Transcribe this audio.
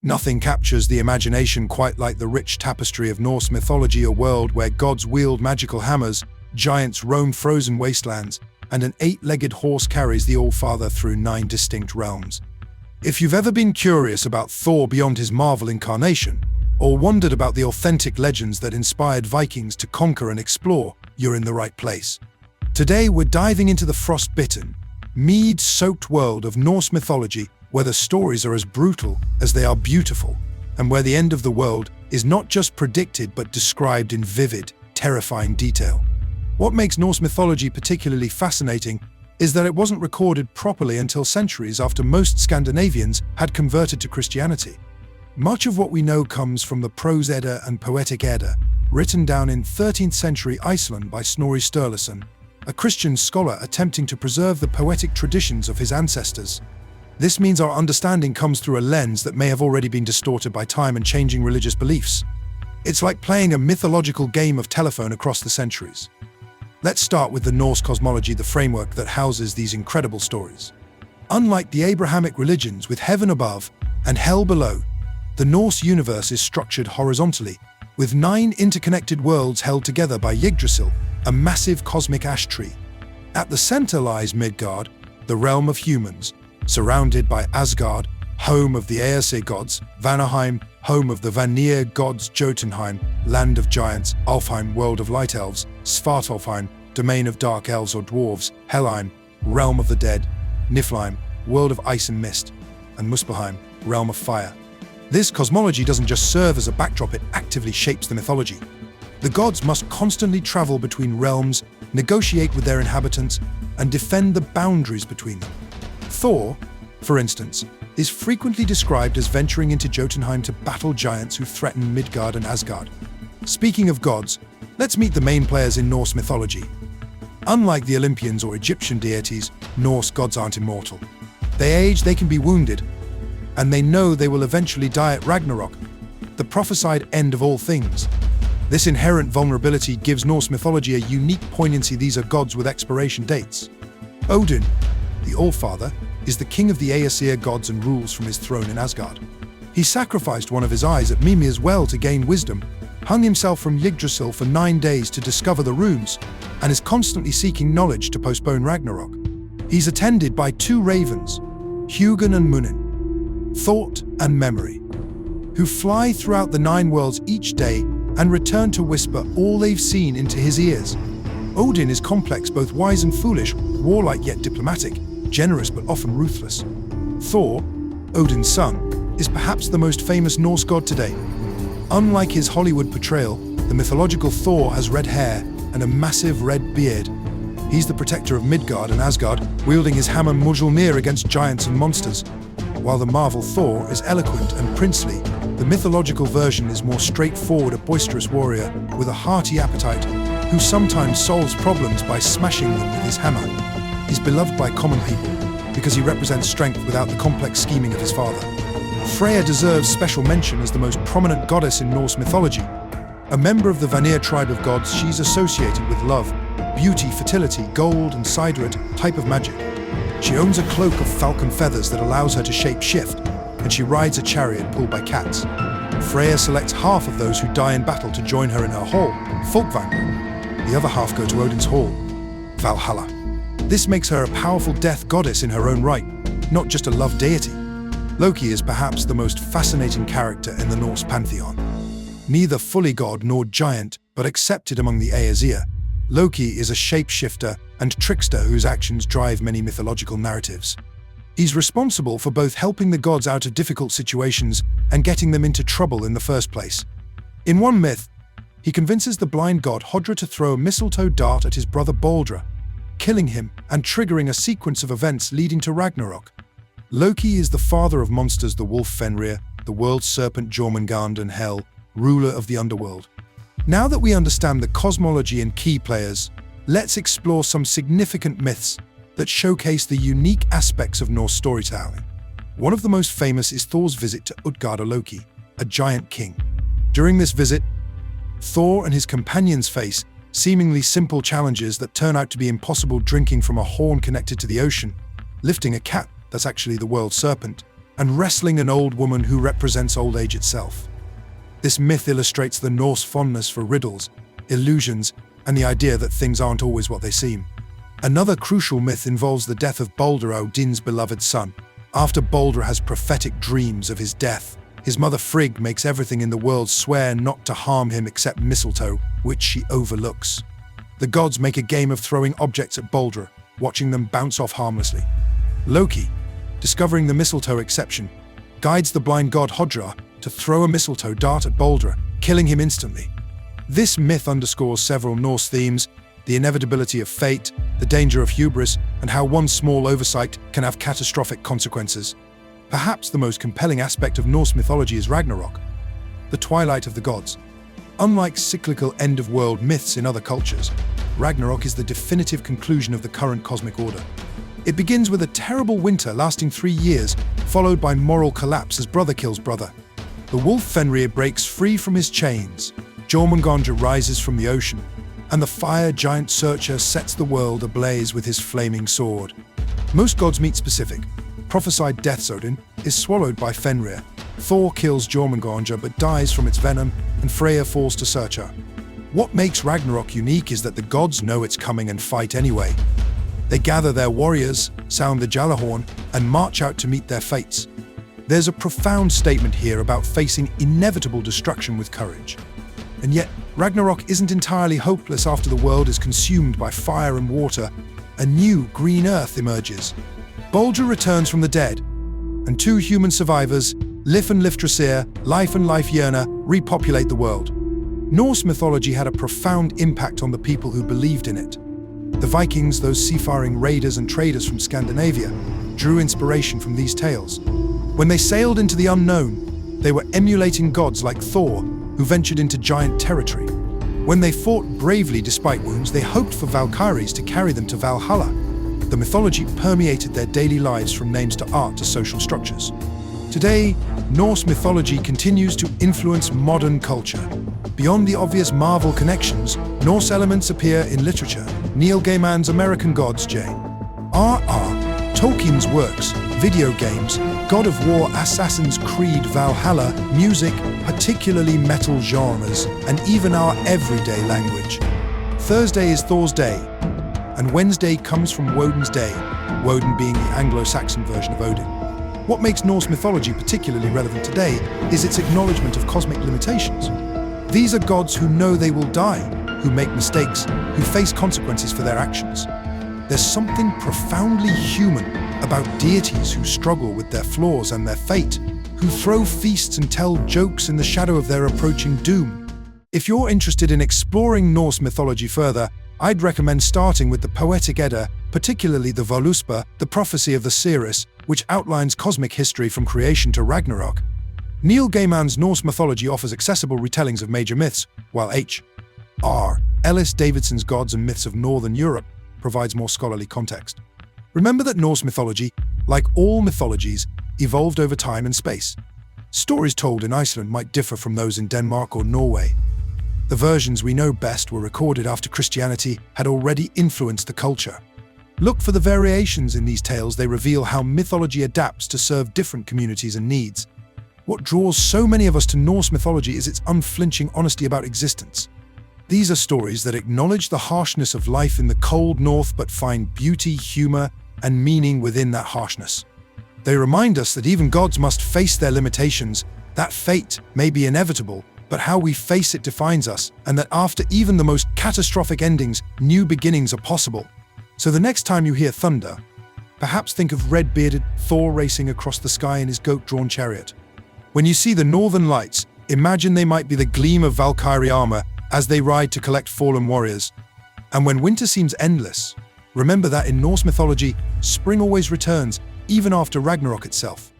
Nothing captures the imagination quite like the rich tapestry of Norse mythology, a world where gods wield magical hammers, giants roam frozen wastelands, and an 8-legged horse carries the All-Father through 9 distinct realms. If you've ever been curious about Thor beyond his Marvel incarnation, or wondered about the authentic legends that inspired Vikings to conquer and explore, you're in the right place. Today we're diving into the frost-bitten, mead-soaked world of Norse mythology, where the stories are as brutal as they are beautiful, and where the end of the world is not just predicted but described in vivid, terrifying detail. What makes Norse mythology particularly fascinating is that it wasn't recorded properly until centuries after most Scandinavians had converted to Christianity. Much of what we know comes from the Prose Edda and Poetic Edda, written down in 13th century Iceland by Snorri Sturluson, a Christian scholar attempting to preserve the poetic traditions of his ancestors. This means our understanding comes through a lens that may have already been distorted by time and changing religious beliefs. It's like playing a mythological game of telephone across the centuries. Let's start with the Norse cosmology, the framework that houses these incredible stories. Unlike the Abrahamic religions with heaven above and hell below, the Norse universe is structured horizontally, with 9 interconnected worlds held together by Yggdrasil, a massive cosmic ash tree. At the center lies Midgard, the realm of humans, surrounded by Asgard, home of the Aesir gods, Vanaheim, home of the Vanir gods, Jotunheim, land of giants, Alfheim, world of light elves, Svartalfheim, domain of dark elves or dwarves, Helheim, realm of the dead, Niflheim, world of ice and mist, and Muspelheim, realm of fire. This cosmology doesn't just serve as a backdrop, it actively shapes the mythology. The gods must constantly travel between realms, negotiate with their inhabitants, and defend the boundaries between them. Thor, for instance, is frequently described as venturing into Jotunheim to battle giants who threaten Midgard and Asgard. Speaking of gods, let's meet the main players in Norse mythology. Unlike the Olympians or Egyptian deities, Norse gods aren't immortal. They age, they can be wounded, and they know they will eventually die at Ragnarok, the prophesied end of all things. This inherent vulnerability gives Norse mythology a unique poignancy. These are gods with expiration dates. Odin, the All-Father, is the king of the Aesir gods and rules from his throne in Asgard. He sacrificed one of his eyes at Mimir's well to gain wisdom, hung himself from Yggdrasil for 9 days to discover the runes, and is constantly seeking knowledge to postpone Ragnarok. He's attended by 2 ravens, Hugin and Munin, Thought and Memory, who fly throughout the 9 worlds each day and return to whisper all they've seen into his ears. Odin is complex, both wise and foolish, warlike yet diplomatic, generous but often ruthless. Thor, Odin's son, is perhaps the most famous Norse god today. Unlike his Hollywood portrayal, the mythological Thor has red hair and a massive red beard. He's the protector of Midgard and Asgard, wielding his hammer Mjolnir against giants and monsters. While the Marvel Thor is eloquent and princely, the mythological version is more straightforward, a boisterous warrior with a hearty appetite who sometimes solves problems by smashing them with his hammer. He's beloved by common people because he represents strength without the complex scheming of his father. Freya deserves special mention as the most prominent goddess in Norse mythology. A member of the Vanir tribe of gods, she's associated with love, beauty, fertility, gold, and Sidrad, type of magic. She owns a cloak of falcon feathers that allows her to shape-shift, and she rides a chariot pulled by cats. Freya selects half of those who die in battle to join her in her hall, Folkvang. The other half go to Odin's hall, Valhalla. This makes her a powerful death goddess in her own right, not just a love deity. Loki is perhaps the most fascinating character in the Norse pantheon. Neither fully god nor giant, but accepted among the Aesir, Loki is a shapeshifter and trickster whose actions drive many mythological narratives. He's responsible for both helping the gods out of difficult situations and getting them into trouble in the first place. In one myth, he convinces the blind god Hodra to throw a mistletoe dart at his brother Baldra, killing him and triggering a sequence of events leading to Ragnarok. Loki is the father of monsters, the wolf Fenrir, the world serpent Jormungand, and Hel, ruler of the underworld. Now that we understand the cosmology and key players, let's explore some significant myths that showcase the unique aspects of Norse storytelling. One of the most famous is Thor's visit to Utgard or Loki, a giant king. During this visit, Thor and his companions face seemingly simple challenges that turn out to be impossible: drinking from a horn connected to the ocean, lifting a cat that's actually the world serpent, and wrestling an old woman who represents old age itself. This myth illustrates the Norse fondness for riddles, illusions, and the idea that things aren't always what they seem. Another crucial myth involves the death of Baldur, Odin's beloved son. After Baldur has prophetic dreams of his death, his mother Frigg makes everything in the world swear not to harm him except mistletoe, which she overlooks. The gods make a game of throwing objects at Baldur, watching them bounce off harmlessly. Loki, discovering the mistletoe exception, guides the blind god Hodra to throw a mistletoe dart at Baldur, killing him instantly. This myth underscores several Norse themes: the inevitability of fate, the danger of hubris, and how one small oversight can have catastrophic consequences. Perhaps the most compelling aspect of Norse mythology is Ragnarok, the twilight of the gods. Unlike cyclical end-of-world myths in other cultures, Ragnarok is the definitive conclusion of the current cosmic order. It begins with a terrible winter lasting 3 years, followed by moral collapse as brother kills brother. The wolf Fenrir breaks free from his chains, Jormungandr rises from the ocean, and the fire giant Surtur sets the world ablaze with his flaming sword. Most gods meet specific. Prophesied deaths Odin is swallowed by Fenrir. Thor kills Jormungandr but dies from its venom, and Freyja falls to Surtur. What makes Ragnarok unique is that the gods know it's coming and fight anyway. They gather their warriors, sound the Jalahorn, and march out to meet their fates. There's a profound statement here about facing inevitable destruction with courage. And yet, Ragnarok isn't entirely hopeless. After the world is consumed by fire and water, a new green earth emerges. Baldur returns from the dead, and 2 human survivors, Lif and Liftrasir, Life and Leifjörna, repopulate the world. Norse mythology had a profound impact on the people who believed in it. The Vikings, those seafaring raiders and traders from Scandinavia, drew inspiration from these tales. When they sailed into the unknown, they were emulating gods like Thor, who ventured into giant territory. When they fought bravely despite wounds, they hoped for Valkyries to carry them to Valhalla. The mythology permeated their daily lives, from names to art to social structures. Today, Norse mythology continues to influence modern culture. Beyond the obvious Marvel connections, Norse elements appear in literature. Neil Gaiman's American Gods, J.R.R. Tolkien's works, video games, God of War, Assassin's Creed, Valhalla, music, particularly metal genres, and even our everyday language. Thursday is Thor's day, and Wednesday comes from Woden's day, Woden being the Anglo-Saxon version of Odin. What makes Norse mythology particularly relevant today is its acknowledgement of cosmic limitations. These are gods who know they will die, who make mistakes, who face consequences for their actions. There's something profoundly human about deities who struggle with their flaws and their fate, who throw feasts and tell jokes in the shadow of their approaching doom. If you're interested in exploring Norse mythology further, I'd recommend starting with the Poetic Edda, particularly the Voluspa, the prophecy of the Seeress, which outlines cosmic history from creation to Ragnarok. Neil Gaiman's Norse mythology offers accessible retellings of major myths, while H.R. Ellis Davidson's Gods and Myths of Northern Europe provides more scholarly context. Remember that Norse mythology, like all mythologies, evolved over time and space. Stories told in Iceland might differ from those in Denmark or Norway. The versions we know best were recorded after Christianity had already influenced the culture. Look for the variations in these tales. They reveal how mythology adapts to serve different communities and needs. What draws so many of us to Norse mythology is its unflinching honesty about existence. These are stories that acknowledge the harshness of life in the cold north but find beauty, humor, and meaning within that harshness. They remind us that even gods must face their limitations, that fate may be inevitable, but how we face it defines us, and that after even the most catastrophic endings, new beginnings are possible. So the next time you hear thunder, perhaps think of red-bearded Thor racing across the sky in his goat-drawn chariot. When you see the northern lights, imagine they might be the gleam of Valkyrie armor as they ride to collect fallen warriors. And when winter seems endless, remember that in Norse mythology, spring always returns, even after Ragnarok itself.